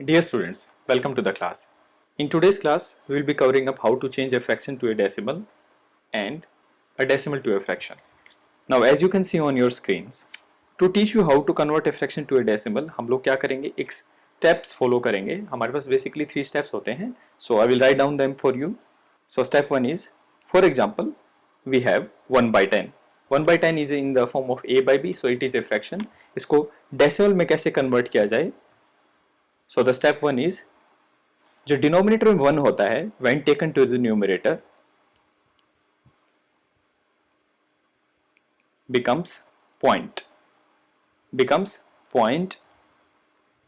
Dear students, welcome to the class. In today's class, we will be covering up how to change a fraction to a decimal and a decimal to a fraction. Now, as you can see on your screens, to teach you how to convert a fraction to a decimal, हम लोग क्या करेंगे, एक steps follow करेंगे. हमारे पास basically 3 steps होते हैं. So I will write down them for you. So step 1 is, for example, we have 1 by 10. 1 by 10 is in the form of a by b, so it is a fraction. इसको decimal में कैसे convert किया जाए? So the step 1 is, जो denominator में 1 होता है when taken to the numerator becomes point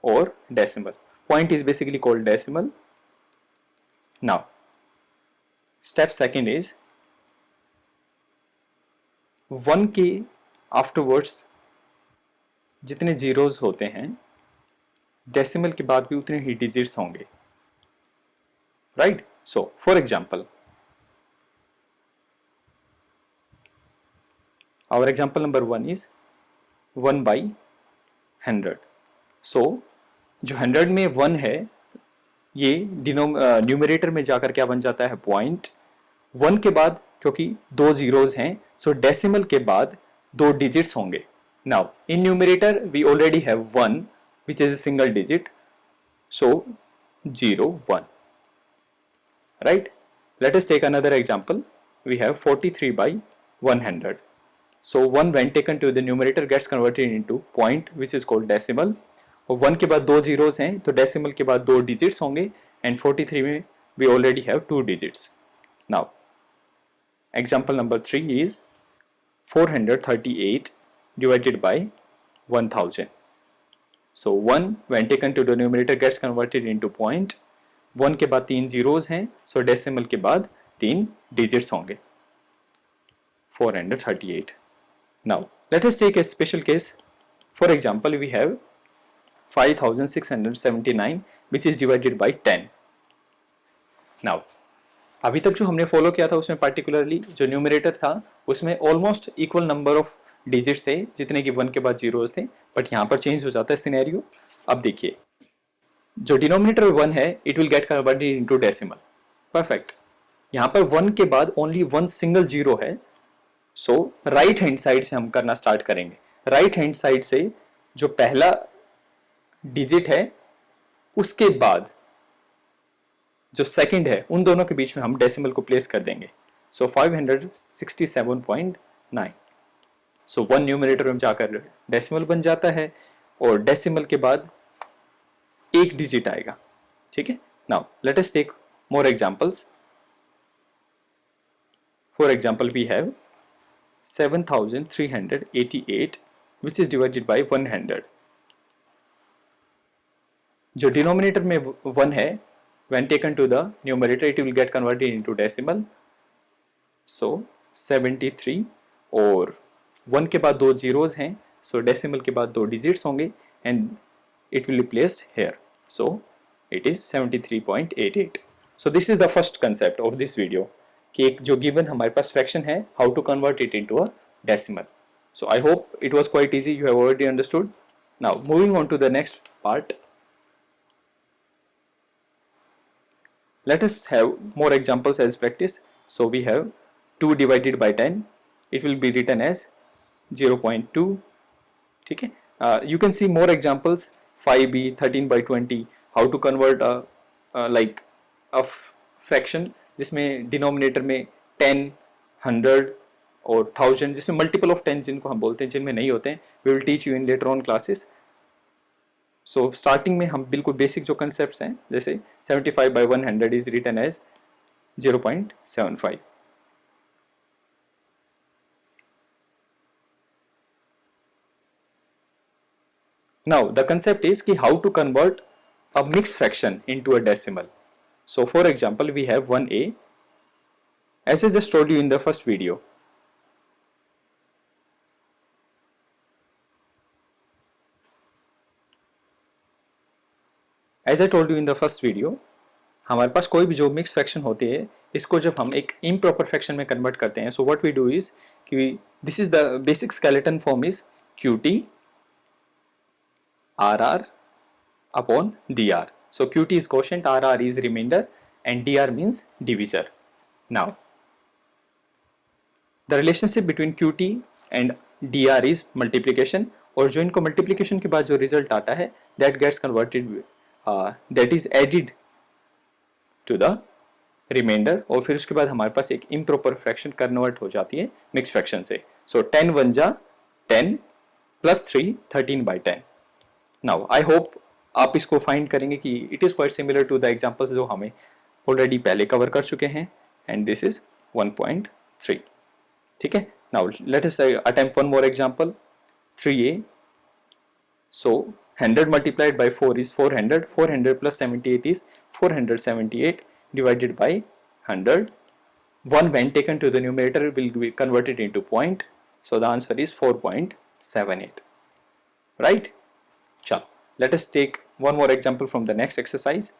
or decimal. Point is basically called decimal. Now step second is 1 के afterwards जितने zeros होते हैं decimal के बाद भी उतने ही digits होंगे, right? So for example, our example number 1 is 1 by 100. So जो 100 में 1 है ये न्यूमरेटर में जाकर क्या बन जाता है, पॉइंट. 1 के बाद क्योंकि 2 zeros हैं, so डेसिमल के बाद 2 digits होंगे. Now in numerator we already have 1 which is a single digit, so 0 1, right? Let us take another example. We have 43 by 100. So 1 when taken to the numerator gets converted into point which is called decimal. और 1 के बाद 2 zeros हैं तो decimal के बाद 2 digits होंगे, and 43 में we already have 2 digits. Now example number 3 is 438 divided by 1000. So 1 when taken to the numerator gets converted into point. 1 के बाद 3 zeros हैं, so decimal के बाद 3 digits होंगे, 438. Now let us take a special case. For example, we have 5679 which is divided by 10. Now अभी तक जो हमने फॉलो किया था उसमें पार्टिकुलरली जो न्यूमरेटर था उसमें almost equal number of digits थे जितने कि 1 के बाद जीरोस थे, बट यहाँ पर चेंज हो जाता है सिनेरियो. अब देखिए, जो डिनोमिनेटर 1 है it will get converted into decimal. Perfect. यहाँ पर 1 के बाद ओनली 1 सिंगल जीरो है, सो राइट हैंड साइड से हम करना स्टार्ट करेंगे. राइट हैंड साइड से जो पहला डिजिट है उसके बाद जो सेकंड है उन दोनों के बीच में हम डेसिमल को प्लेस कर देंगे. सो 567.9. सो 1 न्यूमरेटर में जाकर डेसिमल बन जाता है और डेसिमल के बाद एक डिजिट आएगा. ठीक है. Now let us take more examples. For example we have 7388 which is divided by 100. जो डिनोमिनेटर में 1 है when taken to the numerator it will get converted into decimal. So 73 और 1 के बाद 2 zeros हैं, so decimal के बाद 2 digits होंगे and it will be placed here. So it is 73.88. So this is the first concept of this video कि एक जो given हमारे पास fraction है, how to convert it into a decimal. So I hope it was quite easy, you have already understood. Now moving on to the next part. Let us have more examples as practice. So we have 2 divided by 10. It will be written as 0.2. ठीक है. You can see more examples. 5b, 13 by 20. How to convert like a fraction जिसमें denominator में 10, 100 और 1000 जिसमें multiple of 10 जिनको हम बोलते हैं, जिनमें नहीं होते हैं. We will teach you in later on classes. So starting में हम बिल्कुल बेसिक जो कंसेप्ट्स हैं, जैसे 75 by 100 is written as 0.75. Now the concept is कि how to convert a mix fraction into a decimal. So for example we have 1a as I just told you in the first video. As I told you in the first video, हमारे पास कोई भी जो mix fraction होती है इसको जब हम एक इम्प्रॉपर फ्रैक्शन में कन्वर्ट करते हैं, so what we do is कि this is the basic skeleton form is QT RR upon DR. So QT is quotient, RR is remainder, and DR means divisor. Now, the relationship between QT and DR is multiplication, और जो इनको multiplication के बाद जो result आता है that gets converted, that is added to the remainder, और फिर उसके बाद हमारे पास एक improper fraction convert हो जाती है mixed fraction से. So 10 1 जा 10 plus 3 13/10. Now I hope आप इसको फाइंड करेंगे कि it is quite similar to the examples जो हमें ऑलरेडी पहले कवर कर चुके हैं, एंड दिस इज 1.3. ठीक है. Now let us attempt one more example. 3a. So 100 multiplied by 4 is 400. 400 plus 78 is 478 divided by 100. 1 when taken to the numerator will be converted into point, so the answer is 4.78. right? Chalo, let us take one more example from the next exercise.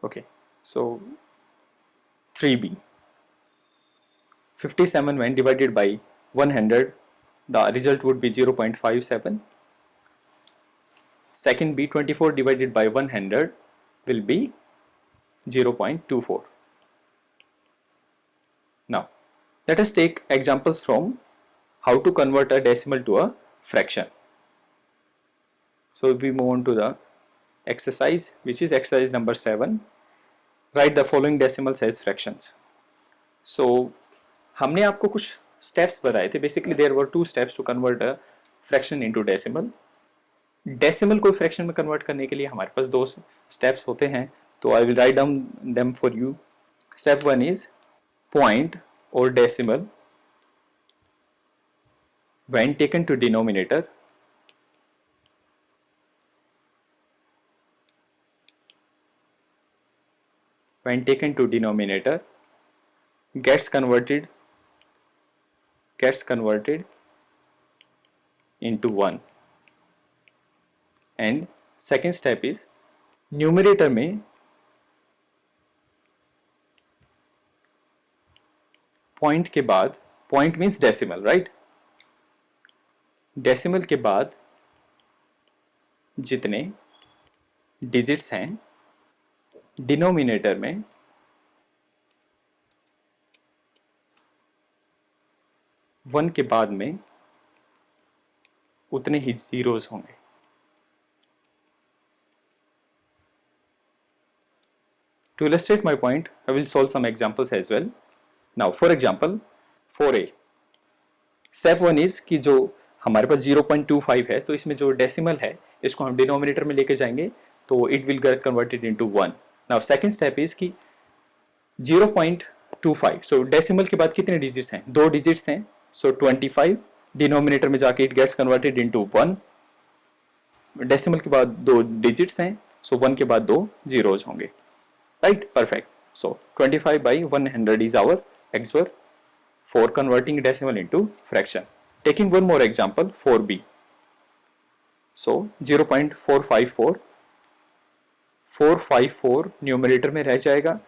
Okay, so 3b. 57 when divided by 100, the result would be 0.57. Second b, 24 divided by 100 will be 0.24. Now, let us take examples from how to convert a decimal to a fraction. So we move on to the exercise, which is exercise number 7. Write the following decimals as fractions. So हमने आपको कुछ steps बताए थे. Basically there were 2 steps to convert a fraction into decimal. Decimal को fraction में convert करने के लिए हमारे पास 2 steps होते हैं, तो I will write down them for you. Step 1 is point or decimal when taken to denominator gets converted into 1. And second step is numerator में point के बाद, point means decimal, right? decimal के बाद जितने digits हैं denominator में one के बाद में उतने ही zeros होंगे. To illustrate my point, I will solve some examples as well. Now, for example, 4a. Step 1 is कि जो हमारे पास 0.25 है, तो इसमें जो डेसिमल है इसको हम डिनोमिनेटर में लेके जाएंगे, तो it will get converted into 1. Now second step is कि 0.25, सो डेसिमल के बाद कितने डिजिट्स हैं? 2 डिजिट्स हैं, सो 25 डिनोमिनेटर में जाके it gets converted into 1. Decimal के बाद 2 डिजिट्स हैं, सो 1 के बाद 2 जीरोज होंगे. Right, perfect. So 25 by 100 is our answer for converting decimal into fraction. Taking one more example, 4b. So 0.454. 454 numerator में रह जाएगा.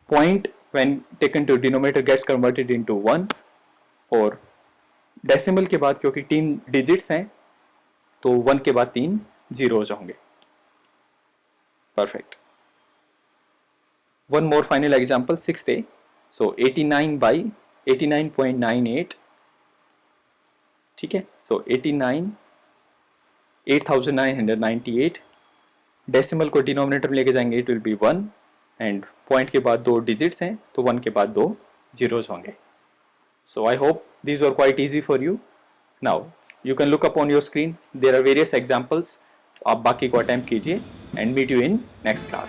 Point when taken to denominator gets converted into 1. और डेसिमल के बाद क्योंकि 3 डिजिट्स हैं, तो 1 के बाद 3 जीरोज होंगे. Perfect. One more final example, 6a. So 89 by 89.98. ठीक है. So 8,998. डेसिमल को डिनोमिनेटर में लेके जाएंगे, it will be 1. And point के बाद 2 डिजिट्स हैं, तो 1 के बाद 2 जीरोज होंगे. So I hope these were quite easy for you. Now you can look up on your screen. There are various examples. आप बाकी को अटेम्प्ट कीजिए, and meet you in next class.